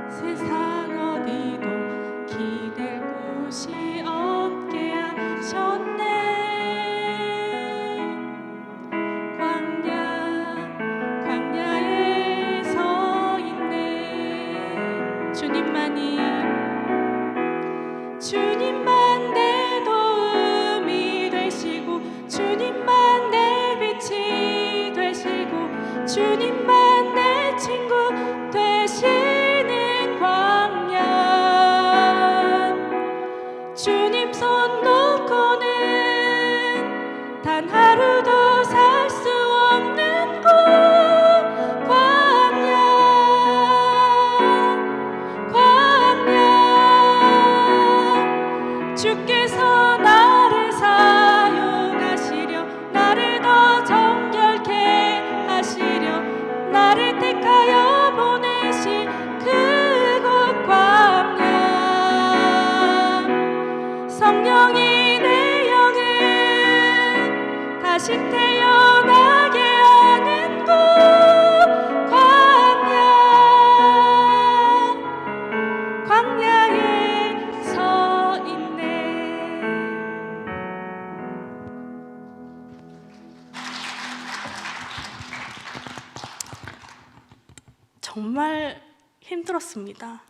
세상 어디도 기댈 곳이 없게 하셨네. 광야에 서 있네. 주님만 내 도움이 되시고, 주님만 내 빛이 되시고, 주님만 내 친구 되시는 광야. 주님 손 놓고는 단 하루도 살 수 없는 곳, 광야. 주께서 나를 사용하시려, 나를 더 정결케 하시려, 나를 택하여 보내신 그곳 광야. 성령이 내 영을 다시 태어나게 하는 곳, 광야에 서 있네. 정말 힘들었습니다.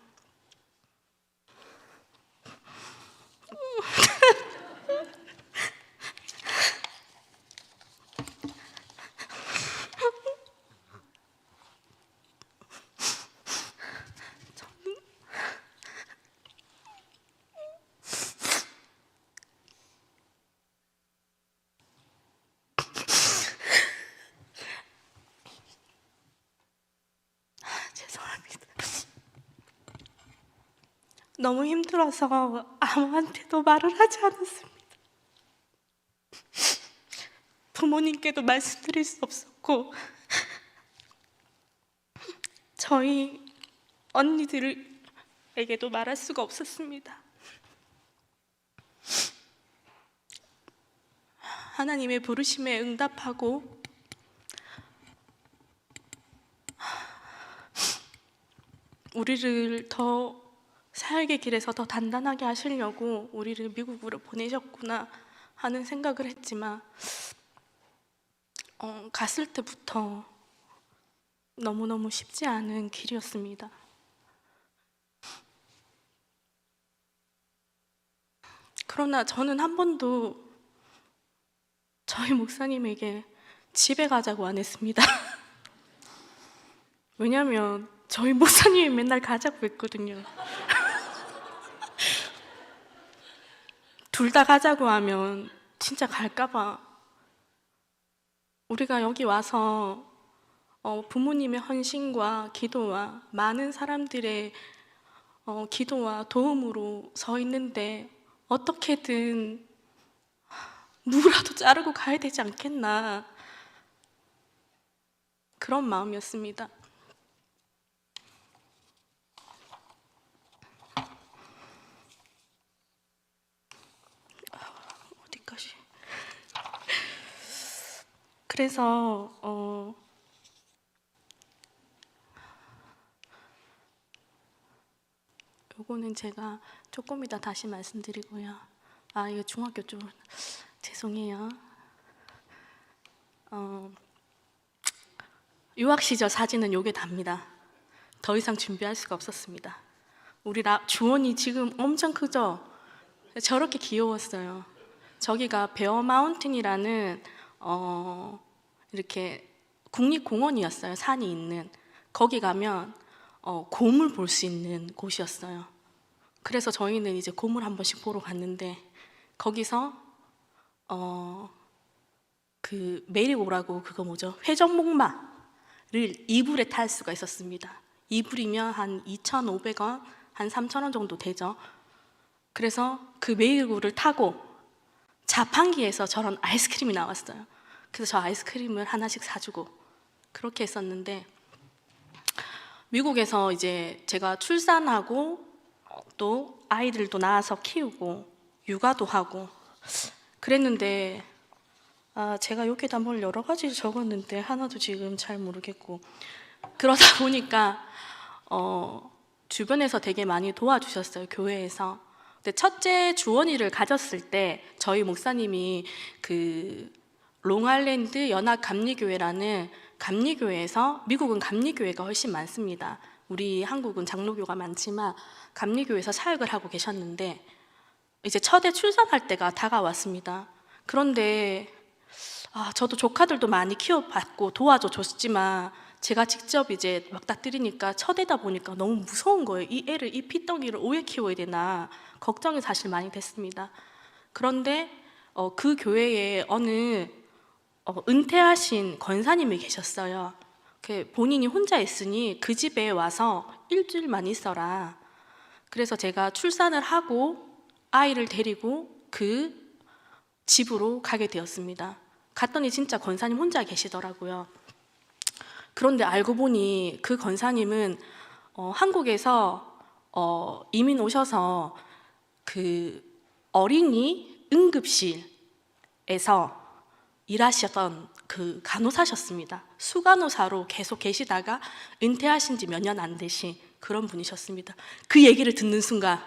너무 힘들어서 아무한테도 말을 하지 않았습니다. 부모님께도 말씀드릴 수 없었고 저희 언니들에게도 말할 수가 없었습니다. 하나님의 부르심에 응답하고 우리를 더 사역의 길에서 더 단단하게 하시려고 우리를 미국으로 보내셨구나 하는 생각을 했지만 갔을 때부터 너무너무 쉽지 않은 길이었습니다. 그러나 저는 한 번도 저희 목사님에게 집에 가자고 안 했습니다. 왜냐하면 저희 목사님이 맨날 가자고 했거든요. 둘 다 가자고 하면 진짜 갈까봐. 우리가 여기 와서 부모님의 헌신과 기도와 많은 사람들의 기도와 도움으로 서 있는데 어떻게든 누구라도 자르고 가야 되지 않겠나 그런 마음이었습니다. 어디까지? 그래서 요거는 제가 조금 이따 다시 말씀드리고요. 이거 중학교 쪽 죄송해요. 유학 시절 사진은 요게 답니다. 더 이상 준비할 수가 없었습니다. 우리 주원이 지금 엄청 크죠? 저렇게 귀여웠어요. 저기가 베어 마운틴이라는 이렇게 국립공원이었어요. 산이 있는. 거기 가면 곰을 볼 수 있는 곳이었어요. 그래서 저희는 이제 곰을 한 번씩 보러 갔는데 거기서 그 메리고라고 그거 뭐죠? 회전목마를 이불에 탈 수가 있었습니다. 이불이면 한 2,500원, 한 3,000원 정도 되죠. 그래서 그 메리고를 타고 자판기에서 저런 아이스크림이 나왔어요. 그래서 저 아이스크림을 하나씩 사주고 그렇게 했었는데 미국에서 이제 제가 출산하고 또 아이들도 낳아서 키우고 육아도 하고 그랬는데 제가 여기다 뭘 여러 가지 적었는데 하나도 지금 잘 모르겠고 그러다 보니까 주변에서 되게 많이 도와주셨어요. 교회에서. 근데 첫째 주원이를 가졌을 때 저희 목사님이 그 롱아일랜드 연합감리교회라는 감리교회에서 미국은 감리교회가 훨씬 많습니다. 우리 한국은 장로교가 많지만 감리교회에서 사역을 하고 계셨는데 이제 첫애 출산할 때가 다가왔습니다. 그런데 저도 조카들도 많이 키워봤고 도와줘 줬지만 제가 직접 이제 막다뜨리니까 첫애다 보니까 너무 무서운 거예요. 이 애를, 이 피덩이를 오래 키워야 되나 걱정이 사실 많이 됐습니다. 그런데 그 교회에 어느 은퇴하신 권사님이 계셨어요. 본인이 혼자 있으니 그 집에 와서 일주일만 있어라. 그래서 제가 출산을 하고 아이를 데리고 그 집으로 가게 되었습니다. 갔더니 진짜 권사님 혼자 계시더라고요. 그런데 알고 보니 그 권사님은 한국에서 이민 오셔서 그 어린이 응급실에서 일하셨던 그 간호사셨습니다. 수간호사로 계속 계시다가 은퇴하신 지 몇 년 안 되신 그런 분이셨습니다. 그 얘기를 듣는 순간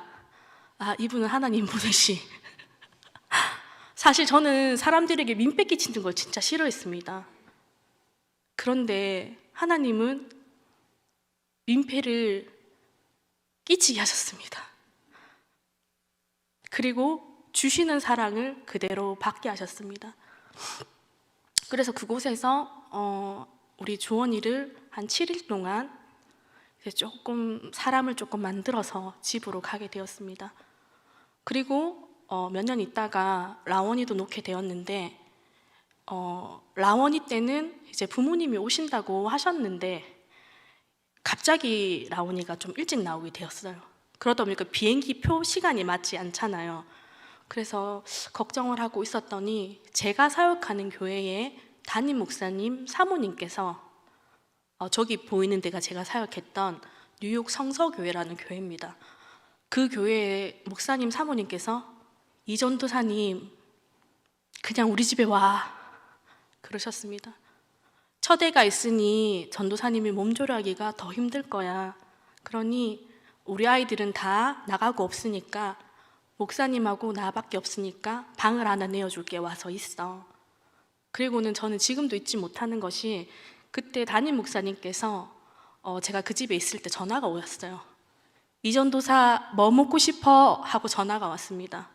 이분은 하나님 보내시. 사실 저는 사람들에게 민폐 끼치는 걸 진짜 싫어했습니다. 그런데 하나님은 민폐를 끼치게 하셨습니다. 그리고 주시는 사랑을 그대로 받게 하셨습니다. 그래서 그곳에서 우리 주원이를 한 7일 동안 사람을 조금 만들어서 집으로 가게 되었습니다. 그리고 몇 년 있다가 라원이도 놓게 되었는데 라원이 때는 이제 부모님이 오신다고 하셨는데 갑자기 라원이가 좀 일찍 나오게 되었어요. 그러다 보니까 비행기 표 시간이 맞지 않잖아요. 그래서 걱정을 하고 있었더니 제가 사역하는 교회의 담임 목사님 사모님께서 저기 보이는 데가 제가 사역했던 뉴욕 성서교회라는 교회입니다. 그 교회의 목사님 사모님께서 이전도사님 그냥 우리 집에 와 그러셨습니다. 첫애가 있으니 전도사님이 몸조리하기가 더 힘들 거야. 그러니 우리 아이들은 다 나가고 없으니까 목사님하고 나밖에 없으니까 방을 하나 내어줄게, 와서 있어. 그리고는 저는 지금도 잊지 못하는 것이 그때 담임 목사님께서 제가 그 집에 있을 때 전화가 오셨어요. 이전도사 뭐 먹고 싶어? 하고 전화가 왔습니다.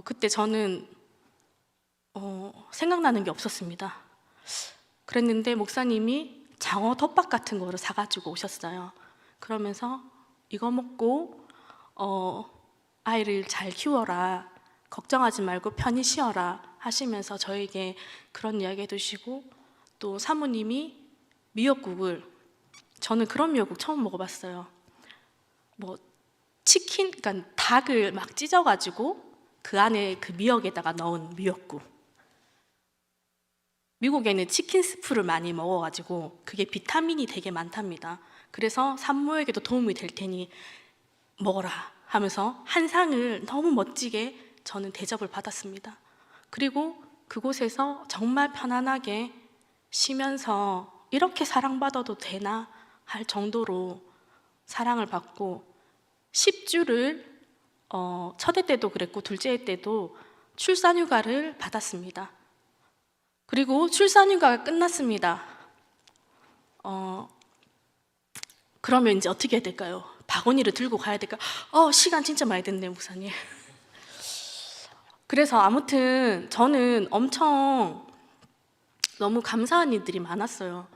그때 저는 생각나는 게 없었습니다. 그랬는데 목사님이 장어 덮밥 같은 거를 사가지고 오셨어요. 그러면서 이거 먹고 아이를 잘 키워라, 걱정하지 말고 편히 쉬어라 하시면서 저에게 그런 이야기 해주시고, 또 사모님이 미역국을, 저는 그런 미역국 처음 먹어봤어요. 뭐 치킨, 그러니까 닭을 막 찢어가지고 그 안에 그 미역에다가 넣은 미역국. 미국에는 치킨 스프를 많이 먹어가지고 그게 비타민이 되게 많답니다. 그래서 산모에게도 도움이 될 테니 먹어라 하면서 한 상을 너무 멋지게 저는 대접을 받았습니다. 그리고 그곳에서 정말 편안하게 쉬면서 이렇게 사랑받아도 되나 할 정도로 사랑을 받고, 10주를 첫애 때도 그랬고 둘째 때도 출산휴가를 받았습니다. 그리고 출산휴가가 끝났습니다. 그러면 이제 어떻게 해야 될까요? 바구니를 들고 가야 될까요? 시간 진짜 많이 됐네요, 목사님. 그래서 아무튼 저는 엄청 너무 감사한 일들이 많았어요.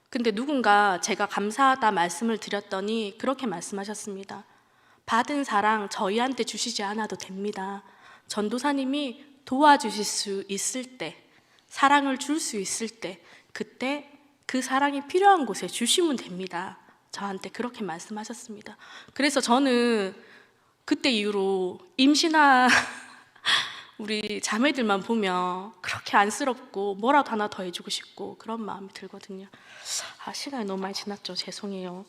근데 누군가 제가 감사하다 말씀을 드렸더니 그렇게 말씀하셨습니다. 받은 사랑 저희한테 주시지 않아도 됩니다. 전도사님이 도와주실 수 있을 때, 사랑을 줄 수 있을 때, 그때 그 사랑이 필요한 곳에 주시면 됩니다. 저한테 그렇게 말씀하셨습니다. 그래서 저는 그때 이후로 임신한 우리 자매들만 보면 그렇게 안쓰럽고 뭐라도 하나 더 해주고 싶고 그런 마음이 들거든요. 시간이 너무 많이 지났죠. 죄송해요.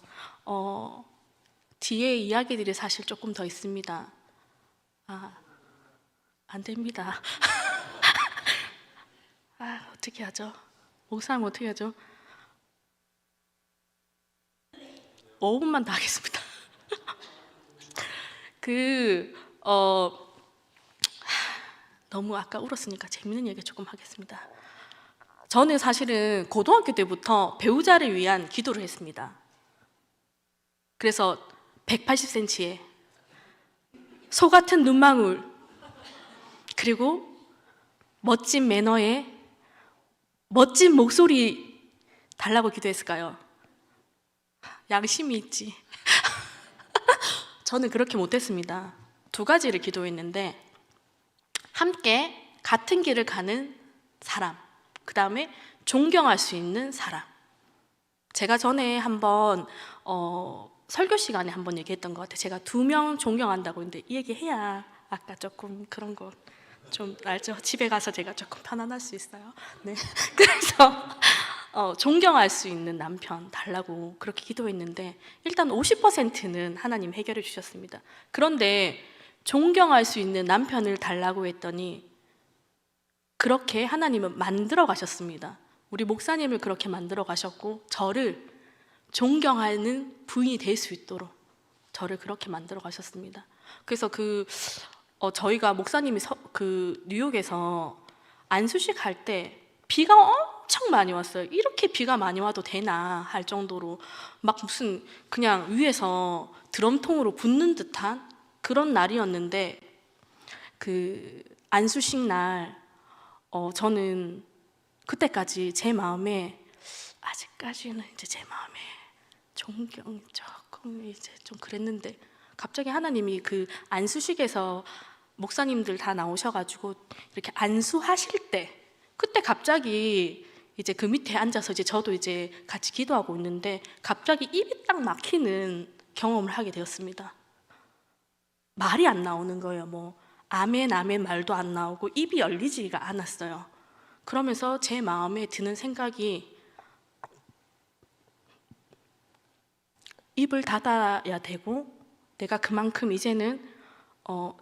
뒤에 이야기들이 사실 조금 더 있습니다. 안 됩니다. 어떻게 하죠? 목사님 어떻게 하죠? 5분만 더 하겠습니다. 너무 아까 울었으니까 재밌는 얘기 조금 하겠습니다. 저는 사실은 고등학교 때부터 배우자를 위한 기도를 했습니다. 그래서 180cm에 소 같은 눈망울, 그리고 멋진 매너에 멋진 목소리 달라고 기도했을까요? 양심이 있지. 저는 그렇게 못했습니다. 2가지를 기도했는데, 함께 같은 길을 가는 사람, 그 다음에 존경할 수 있는 사람. 제가 전에 한번 설교 시간에 한번 얘기했던 것 같아요. 제가 2명 존경한다고 했는데 이 얘기 해야 아까 조금 그런 거 좀 알죠? 집에 가서 제가 조금 편안할 수 있어요. 네. 그래서 존경할 수 있는 남편 달라고 그렇게 기도했는데, 일단 50%는 하나님 해결해 주셨습니다. 그런데 존경할 수 있는 남편을 달라고 했더니 그렇게 하나님은 만들어 가셨습니다. 우리 목사님을 그렇게 만들어 가셨고, 저를 존경하는 부인이 될 수 있도록 저를 그렇게 만들어 가셨습니다. 그래서 저희가 목사님이 뉴욕에서 안수식 할 때 비가 엄청 많이 왔어요. 이렇게 비가 많이 와도 되나 할 정도로 막 무슨 그냥 위에서 드럼통으로 붓는 듯한 그런 날이었는데, 그 안수식 날 저는 그때까지 제 마음에, 아직까지는 이제 제 마음에 존경이 조금 이제 좀 그랬는데, 갑자기 하나님이 그 안수식에서 목사님들 다 나오셔가지고 이렇게 안수하실 때, 그때 갑자기 이제 그 밑에 앉아서 이제 저도 이제 같이 기도하고 있는데 갑자기 입이 딱 막히는 경험을 하게 되었습니다. 말이 안 나오는 거예요. 뭐 아멘 아멘 말도 안 나오고 입이 열리지가 않았어요. 그러면서 제 마음에 드는 생각이 입을 닫아야 되고 내가 그만큼 이제는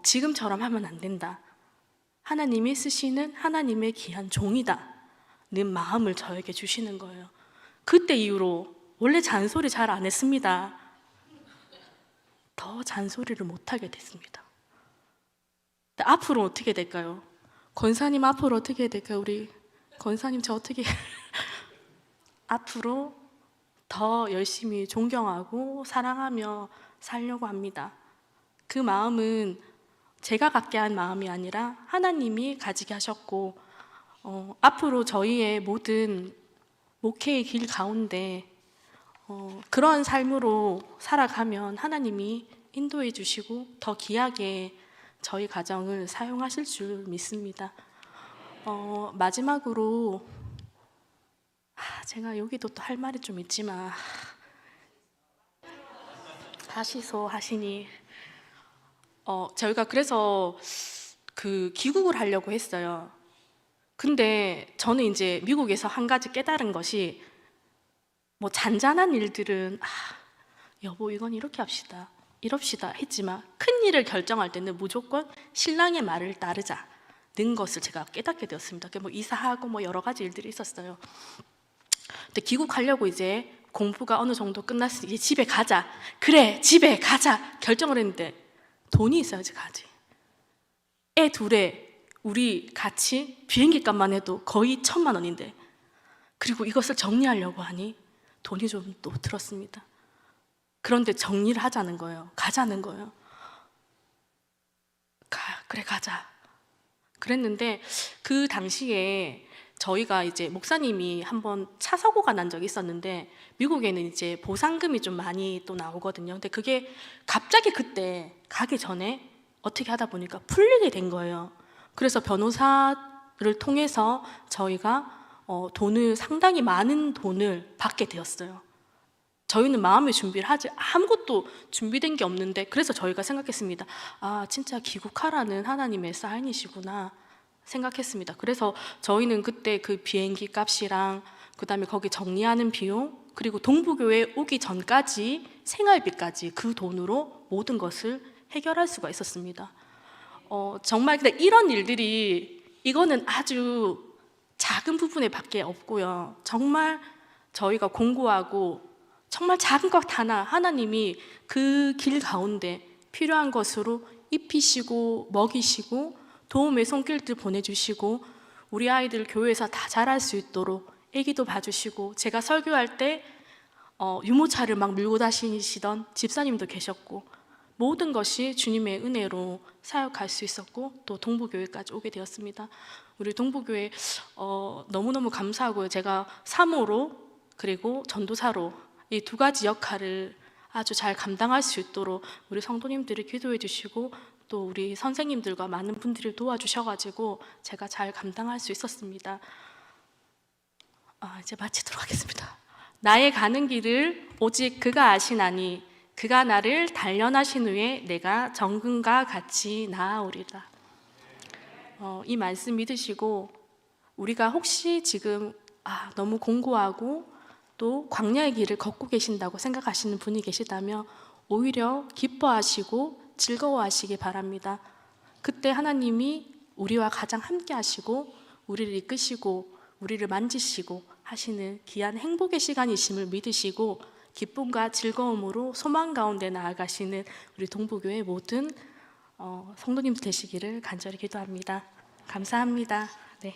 지금처럼 하면 안 된다. 하나님이 쓰시는 하나님의 귀한 종이다 는 마음을 저에게 주시는 거예요. 그때 이후로 원래 잔소리 잘 안 했습니다. 더 잔소리를 못하게 됐습니다. 앞으로 어떻게 될까요? 권사님 앞으로 어떻게 될까요? 우리 권사님 저 어떻게 앞으로 더 열심히 존경하고 사랑하며 살려고 합니다. 그 마음은 제가 갖게 한 마음이 아니라 하나님이 가지게 하셨고 앞으로 저희의 모든 목회의 길 가운데 그런 삶으로 살아가면 하나님이 인도해 주시고 더 귀하게 저희 가정을 사용하실 줄 믿습니다. 마지막으로 제가 여기도 또 할 말이 좀 있지만 하시소 하시니 저희가 그래서 그 귀국을 하려고 했어요. 근데 저는 이제 미국에서 한 가지 깨달은 것이 뭐 잔잔한 일들은 여보 이건 이렇게 합시다 이럽시다 했지만 큰 일을 결정할 때는 무조건 신랑의 말을 따르자는 것을 제가 깨닫게 되었습니다. 뭐 이사하고 뭐 여러 가지 일들이 있었어요. 근데 귀국하려고 이제 공부가 어느 정도 끝났으니 이제 집에 가자. 그래 집에 가자 결정을 했는데 돈이 있어야지 가지. 애 둘에 우리 같이 비행기 값만 해도 거의 1,000만 원인데 그리고 이것을 정리하려고 하니 돈이 좀 또 들었습니다. 그런데 정리를 하자는 거예요. 가자는 거예요. 그래 가자. 그랬는데 그 당시에 저희가 이제 목사님이 한번 차 사고가 난 적이 있었는데 미국에는 이제 보상금이 좀 많이 또 나오거든요. 근데 그게 갑자기 그때 가기 전에 어떻게 하다 보니까 풀리게 된 거예요. 그래서 변호사를 통해서 저희가 돈을 상당히 많은 돈을 받게 되었어요. 저희는 마음의 준비를 하지 아무것도 준비된 게 없는데 그래서 저희가 생각했습니다. 진짜 귀국하라는 하나님의 사인이시구나 생각했습니다. 그래서 저희는 그때 그 비행기 값이랑 그 다음에 거기 정리하는 비용 그리고 동부교회 오기 전까지 생활비까지 그 돈으로 모든 것을 해결할 수가 있었습니다. 정말 근데 이런 일들이 이거는 아주 작은 부분에 밖에 없고요. 정말 저희가 공부하고 정말 작은 것 하나 하나님이 그 길 가운데 필요한 것으로 입히시고 먹이시고 도움의 손길들 보내주시고 우리 아이들 교회에서 다 자랄 수 있도록 애기도 봐주시고 제가 설교할 때 유모차를 막 밀고 다니시던 집사님도 계셨고 모든 것이 주님의 은혜로 사역할 수 있었고 또 동부교회까지 오게 되었습니다. 우리 동부교회 너무너무 감사하고요. 제가 사모로 그리고 전도사로 이 두 가지 역할을 아주 잘 감당할 수 있도록 우리 성도님들이 기도해 주시고 또 우리 선생님들과 많은 분들이 도와주셔가지고 제가 잘 감당할 수 있었습니다. 이제 마치도록 하겠습니다. 나의 가는 길을 오직 그가 아시나니 그가 나를 단련하신 후에 내가 정금과 같이 나아오리라. 이 말씀 믿으시고 우리가 혹시 지금 너무 공고하고 또 광야의 길을 걷고 계신다고 생각하시는 분이 계시다면 오히려 기뻐하시고 즐거워하시기 바랍니다. 그때 하나님이 우리와 가장 함께 하시고 우리를 이끄시고 우리를 만지시고 하시는 귀한 행복의 시간이심을 믿으시고 기쁨과 즐거움으로 소망 가운데 나아가시는 우리 동부교회 모든 성도님 되시기를 간절히 기도합니다. 감사합니다. 네.